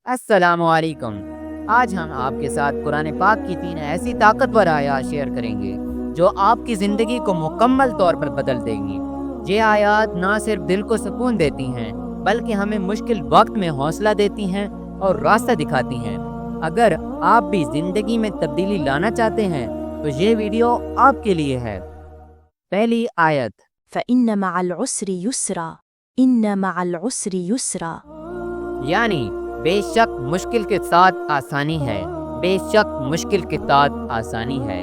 अस्सलामुअलैकुम। आज हम आपके साथ कुरान पाक की 3 ऐसी ताकतवर आयात शेयर करेंगे जो आपकी ज़िंदगी को मुकम्मल तौर पर बदल देंगी। ये आयात ना सिर्फ दिल को सुकून देती हैं बल्कि हमें मुश्किल वक्त में हौसला देती हैं और रास्ता दिखाती हैं। अगर आप भी ज़िंदगी में तब्दीली लाना चाहते हैं तो ये वीडियो आपके लिए है। पहली आयत, فإن مع العسر يسرا إن مع العسر يسرا यानी बेशक मुश्किल के साथ आसानी है, बेशक मुश्किल के साथ आसानी है।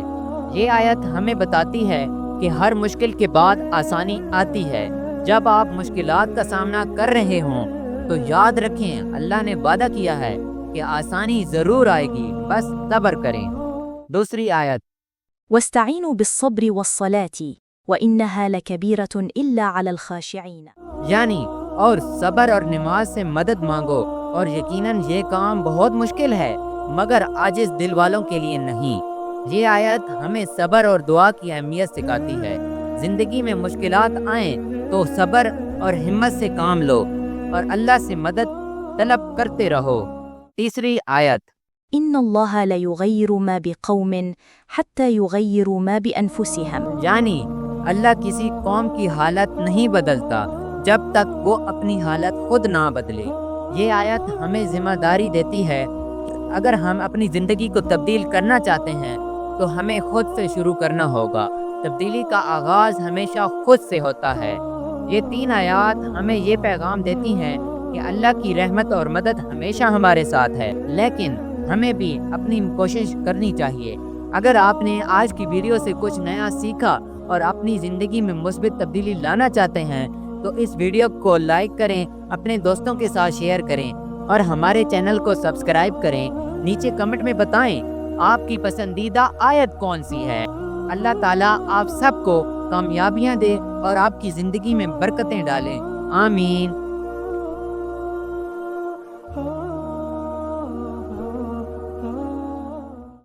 ये आयत हमें बताती है कि हर मुश्किल के बाद आसानी आती है। जब आप मुश्किलात का सामना कर रहे हों तो याद रखें अल्लाह ने वादा किया है कि आसानी ज़रूर आएगी, बस सब्र करें। दूसरी आयत, واستعينوا بالصبر والصلاة وإنها لكبيرة إلا على الخاشعين यानी और सब्र और नमाज से मदद मांगो और यकीनन ये काम बहुत मुश्किल है मगर आजिज़ दिल वालों के लिए नहीं। ये आयत हमें सब्र और दुआ की अहमियत सिखाती है। ज़िंदगी में मुश्किलात आएँ तो सब्र और हिम्मत से काम लो और अल्लाह से मदद तलब करते रहो। तीसरी आयत, إن الله لا يغير ما بقوم حتى يغيروا ما بأنفسهم यानी अल्लाह किसी कौम की हालत नहीं बदलता जब तक वो अपनी हालत खुद ना बदले। ये आयत हमें जिम्मेदारी देती है कि अगर हम अपनी ज़िंदगी को तब्दील करना चाहते हैं तो हमें खुद से शुरू करना होगा। तब्दीली का आगाज़ हमेशा खुद से होता है। ये 3 आयत हमें ये पैगाम देती हैं कि अल्लाह की रहमत और मदद हमेशा हमारे साथ है, लेकिन हमें भी अपनी कोशिश करनी चाहिए। अगर आपने आज की वीडियो से कुछ नया सीखा और अपनी ज़िंदगी में मुस्बित तब्दीली लाना चाहते हैं तो इस वीडियो को लाइक करें, अपने दोस्तों के साथ शेयर करें और हमारे चैनल को सब्सक्राइब करें। नीचे कमेंट में बताएं आपकी पसंदीदा आयत कौन सी है। अल्लाह ताला आप सबको कामयाबियां दे और आपकी ज़िंदगी में बरकतें डालें। आमीन।